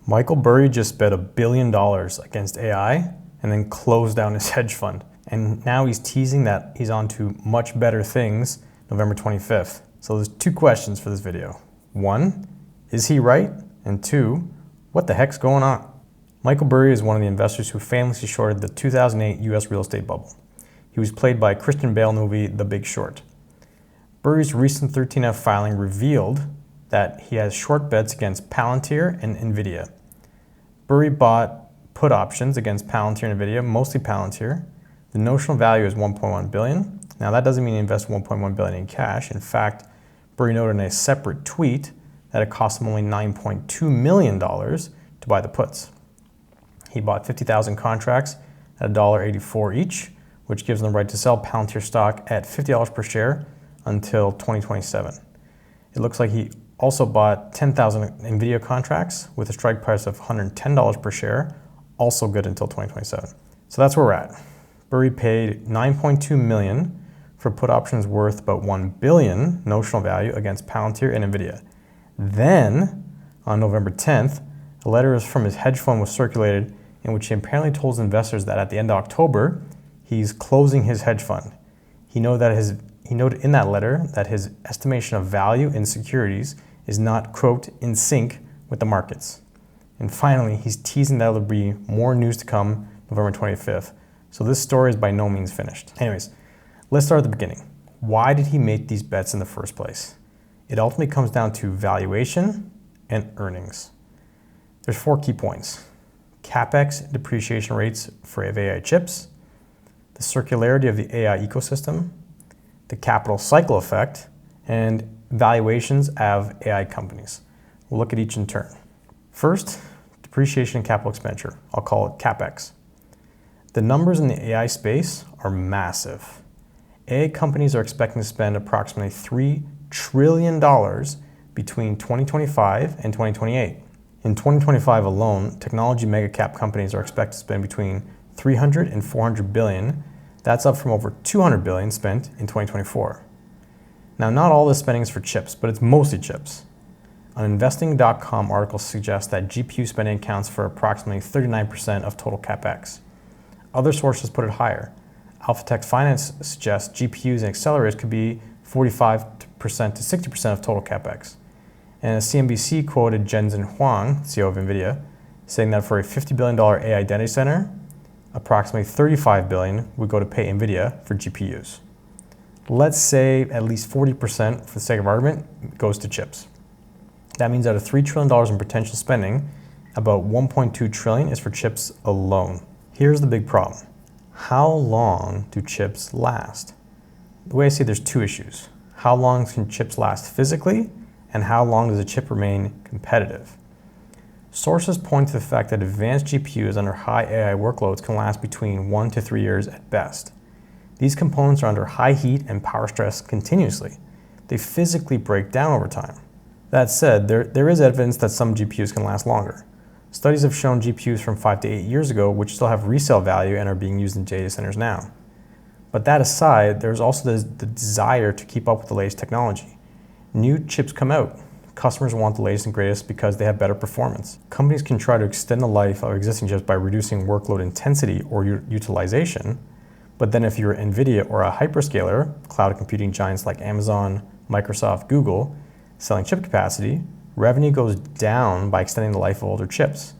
Michael Burry just bet $1 billion against AI and then closed down his hedge fund. And now he's teasing that he's on to much better things November 25th. So there's two questions for this video. One, is he right? And two, what the heck's going on? Michael Burry is one of the investors who famously shorted the 2008 US real estate bubble. He was played by Christian Bale movie The Big Short. Burry's recent 13F filing revealed that he has short bets against Palantir and Nvidia. Burry bought put options against Palantir and Nvidia, mostly Palantir. The notional value is $1.1 billion. Now that doesn't mean he invests $1.1 billion in cash. In fact, Burry noted in a separate tweet that it cost him only $9.2 million to buy the puts. He bought 50,000 contracts at $1.84 each, which gives him the right to sell Palantir stock at $50 per share until 2027. It looks like he also bought 10,000 Nvidia contracts with a strike price of $110 per share, also good until 2027. So that's where we're at. Burry paid $9.2 million for put options worth about $1 billion notional value against Palantir and Nvidia. Then, on November 10th, a letter from his hedge fund was circulated in which he apparently told investors that at the end of October, he's closing his hedge fund. He noted in that letter that his estimation of value in securities is not, quote, in sync with the markets. And finally, he's teasing that there'll be more news to come November 25th. So this story is by no means finished. Anyways, let's start at the beginning. Why did he make these bets in the first place? It ultimately comes down to valuation and earnings. There's 4 key points: CapEx depreciation rates for AI chips, the circularity of the AI ecosystem, the capital cycle effect, and valuations of AI companies. We'll look at each in turn. First, depreciation and capital expenditure. I'll call it CapEx. The numbers in the AI space are massive. AI companies are expecting to spend approximately $3 trillion between 2025 and 2028. In 2025 alone, technology mega-cap companies are expected to spend between $300 and $400 billion. That's up from over $200 billion spent in 2024. Now, not all this spending is for chips, but it's mostly chips. An investing.com article suggests that GPU spending accounts for approximately 39% of total CapEx. Other sources put it higher. Alpha Tech Finance suggests GPUs and accelerators could be 45% to 60% of total CapEx. And CNBC quoted Jensen Huang, CEO of Nvidia, saying that for a $50 billion AI data center, approximately $35 billion would go to pay Nvidia for GPUs. Let's say at least 40%, for the sake of argument, goes to chips. That means out of $3 trillion in potential spending, about $1.2 trillion is for chips alone. Here's the big problem. How long do chips last? The way I see it, there's 2 issues. How long can chips last physically, and how long does a chip remain competitive? Sources point to the fact that advanced GPUs under high AI workloads can last between 1 to 3 years at best. These components are under high heat and power stress continuously. They physically break down over time. That said, there is evidence that some GPUs can last longer. Studies have shown GPUs from 5 to 8 years ago which still have resale value and are being used in data centers now. But that aside, there's also the desire to keep up with the latest technology. New chips come out. Customers want the latest and greatest because they have better performance. Companies can try to extend the life of existing chips by reducing workload intensity or utilization. But then if you're Nvidia or a hyperscaler, cloud computing giants like Amazon, Microsoft, Google, selling chip capacity, revenue goes down by extending the life of older chips.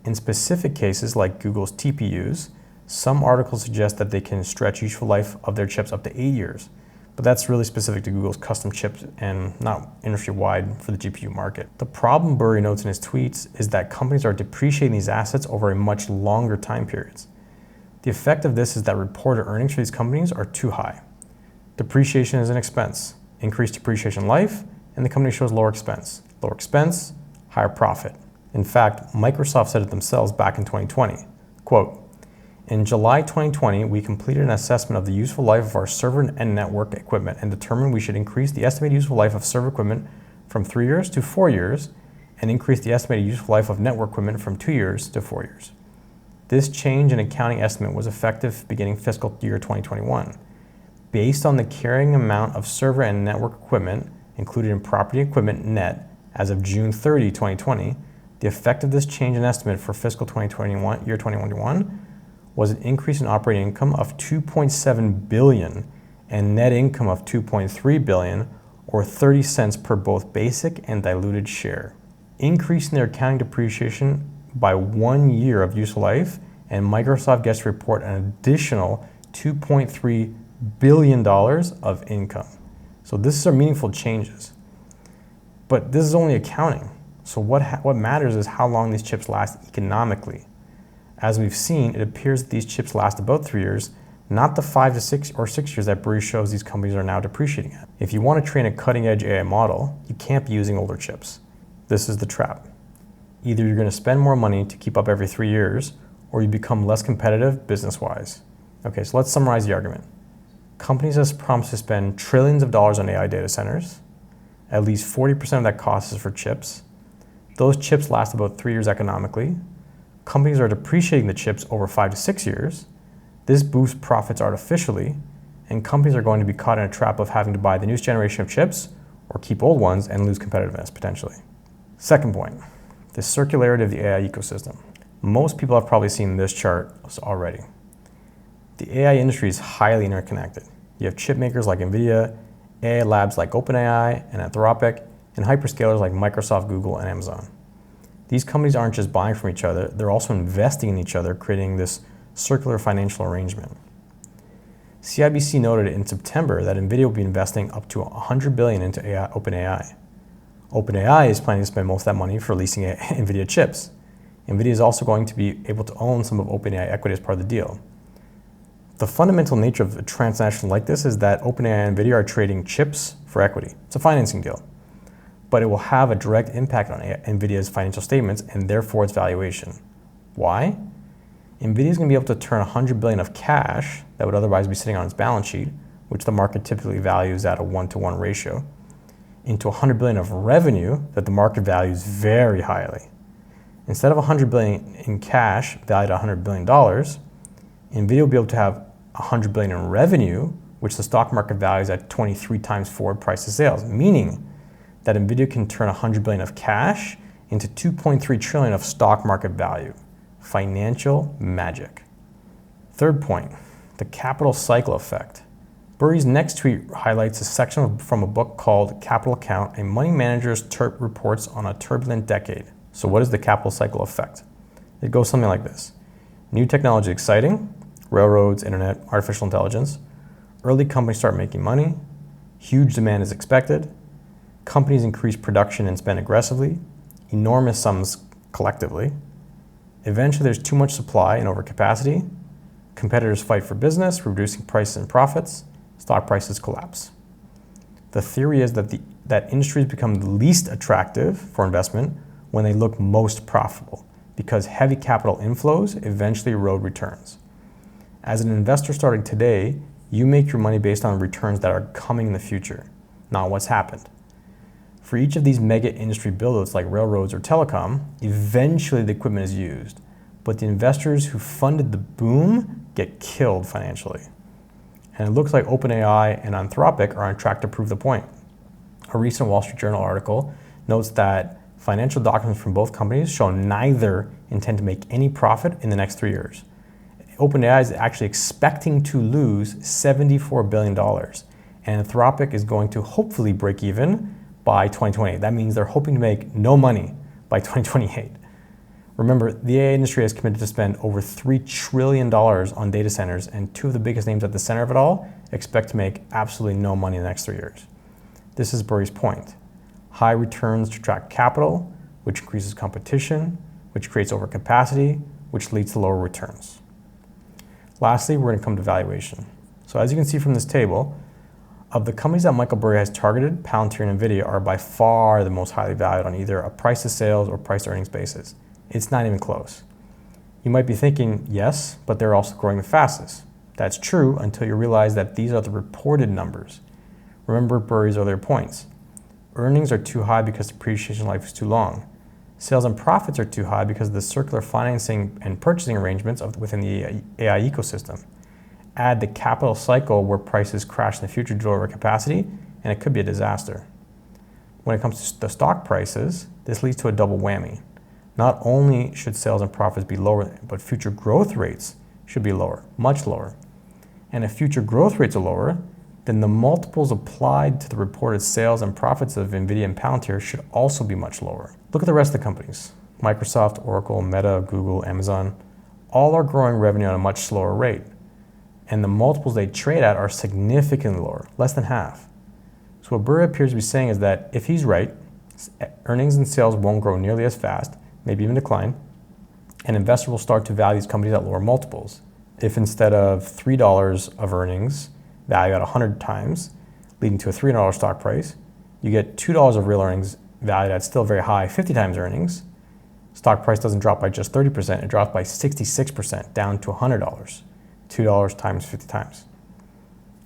In specific cases like Google's TPUs, some articles suggest that they can stretch useful life of their chips up to 8 years. But that's really specific to Google's custom chips and not industry-wide for the GPU market. The problem Burry notes in his tweets is that companies are depreciating these assets over a much longer time periods. The effect of this is that reported earnings for these companies are too high. Depreciation is an expense. Increased depreciation life, and the company shows lower expense. Lower expense, higher profit. In fact, Microsoft said it themselves back in 2020. Quote, "In July 2020, we completed an assessment of the useful life of our server and network equipment and determined we should increase the estimated useful life of server equipment from 3 years to 4 years and increase the estimated useful life of network equipment from 2 years to 4 years. This change in accounting estimate was effective beginning fiscal year 2021. Based on the carrying amount of server and network equipment included in property equipment net as of June 30, 2020, The effect of this change in estimate for fiscal 2021 was an increase in operating income of $2.7 billion and net income of $2.3 billion, or 30 cents per both basic and diluted share. Increasing their accounting depreciation by 1 year of useful life, and Microsoft gets to report an additional $2.3 billion of income. So this are meaningful changes. But this is only accounting. So what matters is how long these chips last economically. As we've seen, it appears that these chips last about 3 years, not the 5 to 6 or 6 years that Burry shows these companies are now depreciating at. If you want to train a cutting-edge AI model, you can't be using older chips. This is the trap. Either you're going to spend more money to keep up every 3 years, or you become less competitive business-wise. Okay, so let's summarize the argument. Companies have promised to spend trillions of dollars on AI data centers. At least 40% of that cost is for chips. Those chips last about 3 years economically. Companies are depreciating the chips over 5 to 6 years. This boosts profits artificially, and companies are going to be caught in a trap of having to buy the newest generation of chips or keep old ones and lose competitiveness potentially. Second point, the circularity of the AI ecosystem. Most people have probably seen this chart already. The AI industry is highly interconnected. You have chip makers like Nvidia, AI labs like OpenAI and Anthropic, and hyperscalers like Microsoft, Google, and Amazon. These companies aren't just buying from each other, they're also investing in each other, creating this circular financial arrangement. CIBC noted in September that Nvidia will be investing up to $100 billion into OpenAI. OpenAI is planning to spend most of that money for leasing Nvidia chips. Nvidia is also going to be able to own some of OpenAI equity as part of the deal. The fundamental nature of a transaction like this is that OpenAI and Nvidia are trading chips for equity. It's a financing deal. But it will have a direct impact on Nvidia's financial statements and therefore its valuation. Why? Nvidia is going to be able to turn $100 billion of cash that would otherwise be sitting on its balance sheet, which the market typically values at a 1-to-1 ratio, into $100 billion of revenue that the market values very highly. Instead of $100 billion in cash valued at $100 billion, Nvidia will be able to have $100 billion in revenue, which the stock market values at 23 times forward price to sales, meaning that Nvidia can turn $100 billion of cash into $2.3 trillion of stock market value. Financial magic. Third point, the capital cycle effect. Burry's next tweet highlights a section from a book called Capital Account, a money manager's reports on a turbulent decade. So what is the capital cycle effect? It goes something like this. New technology is exciting, railroads, internet, artificial intelligence. Early companies start making money. Huge demand is expected. Companies increase production and spend aggressively. Enormous sums collectively. Eventually, there's too much supply and overcapacity. Competitors fight for business, reducing prices and profits. Stock prices collapse. The theory is that industries become the least attractive for investment when they look most profitable, because heavy capital inflows eventually erode returns. As an investor starting today, you make your money based on returns that are coming in the future, not what's happened. For each of these mega industry build-outs like railroads or telecom, eventually the equipment is used, but the investors who funded the boom get killed financially. And it looks like OpenAI and Anthropic are on track to prove the point. A recent Wall Street Journal article notes that financial documents from both companies show neither intend to make any profit in the next 3 years. OpenAI is actually expecting to lose $74 billion, and Anthropic is going to hopefully break even by 2028. That means they're hoping to make no money by 2028. Remember, the AI industry has committed to spend over $3 trillion on data centers, and two of the biggest names at the center of it all expect to make absolutely no money in the next 3 years. This is Burry's point. High returns to attract capital, which increases competition, which creates overcapacity, which leads to lower returns. Lastly, we're going to come to valuation. So as you can see from this table, of the companies that Michael Burry has targeted, Palantir and Nvidia are by far the most highly valued on either a price to sales or price to earnings basis. It's not even close. You might be thinking, yes, but they're also growing the fastest. That's true until you realize that these are the reported numbers. Remember Burry's earlier points. Earnings are too high because depreciation life is too long. Sales and profits are too high because of the circular financing and purchasing arrangements within the AI ecosystem. Add the capital cycle where prices crash in the future due to overcapacity, and it could be a disaster. When it comes to the stock prices, this leads to a double whammy. Not only should sales and profits be lower, but future growth rates should be lower, much lower. And if future growth rates are lower, then the multiples applied to the reported sales and profits of Nvidia and Palantir should also be much lower. Look at the rest of the companies. Microsoft, Oracle, Meta, Google, Amazon, all are growing revenue at a much slower rate. And the multiples they trade at are significantly lower, less than half. So what Burry appears to be saying is that if he's right, earnings and sales won't grow nearly as fast, maybe even decline, and investors will start to value these companies at lower multiples. If instead of $3 of earnings, value at 100 times, leading to a $300 stock price, you get $2 of real earnings valued at still very high 50 times earnings, stock price doesn't drop by just 30%, it drops by 66%, down to $100, $2 times 50 times.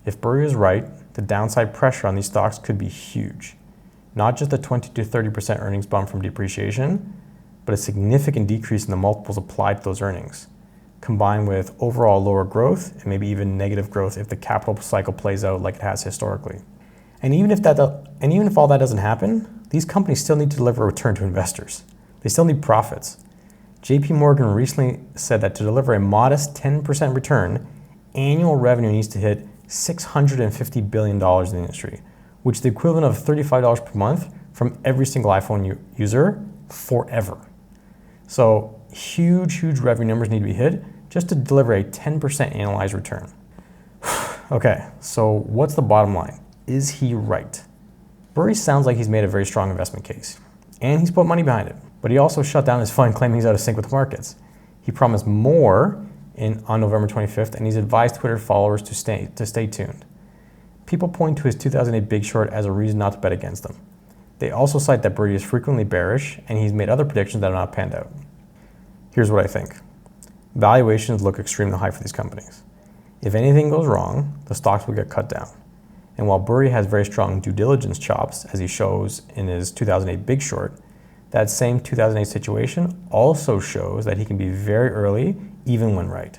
If Burry is right, the downside pressure on these stocks could be huge. Not just a 20 to 30% earnings bump from depreciation, but a significant decrease in the multiples applied to those earnings, combined with overall lower growth and maybe even negative growth if the capital cycle plays out like it has historically. And even if all that doesn't happen, these companies still need to deliver a return to investors. They still need profits. JP Morgan recently said that to deliver a modest 10% return, annual revenue needs to hit $650 billion in the industry, which is the equivalent of $35 per month from every single iPhone user forever. So huge revenue numbers need to be hit just to deliver a 10% annualized return. Okay, so what's the bottom line? Is he right? Burry sounds like he's made a very strong investment case, and he's put money behind it, but he also shut down his fund claiming he's out of sync with the markets. He promised more on November 25th, and he's advised Twitter followers to stay tuned. People point to his 2008 big short as a reason not to bet against them. They also cite that Burry is frequently bearish, and he's made other predictions that have not panned out. Here's what I think. Valuations look extremely high for these companies. If anything goes wrong, the stocks will get cut down. And while Burry has very strong due diligence chops, as he shows in his 2008 big short, that same 2008 situation also shows that he can be very early, even when right.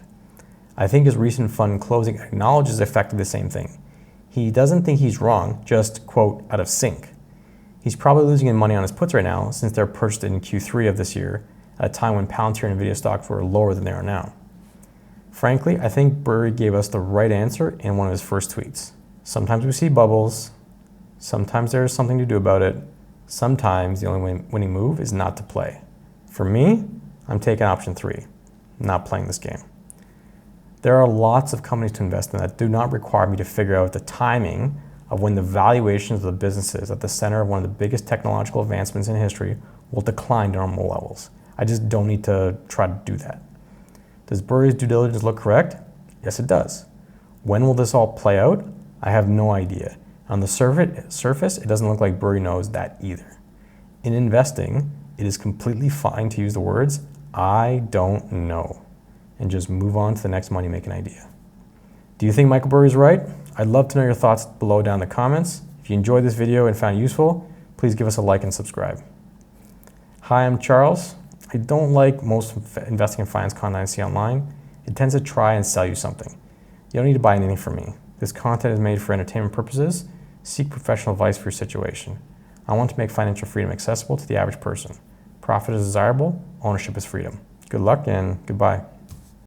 I think his recent fund closing acknowledges effectively the same thing. He doesn't think he's wrong, just, quote, out of sync. He's probably losing money on his puts right now since they're purchased in Q3 of this year at a time when Palantir and Nvidia stocks were lower than they are now. Frankly, I think Burry gave us the right answer in one of his first tweets. Sometimes we see bubbles, sometimes there's something to do about it, sometimes the only winning move is not to play. For me, I'm taking option 3, not playing this game. There are lots of companies to invest in that do not require me to figure out the timing of when the valuations of the businesses at the center of one of the biggest technological advancements in history will decline to normal levels. I just don't need to try to do that. Does Burry's due diligence look correct? Yes, it does. When will this all play out? I have no idea. On the surface, it doesn't look like Burry knows that either. In investing, it is completely fine to use the words, I don't know, and just move on to the next money-making idea. Do you think Michael Burry is right? I'd love to know your thoughts below down in the comments. If you enjoyed this video and found it useful, please give us a like and subscribe. Hi, I'm Charles. I don't like most investing in finance content I see online. It tends to try and sell you something. You don't need to buy anything from me. This content is made for entertainment purposes. Seek professional advice for your situation. I want to make financial freedom accessible to the average person. Profit is desirable, ownership is freedom. Good luck and goodbye.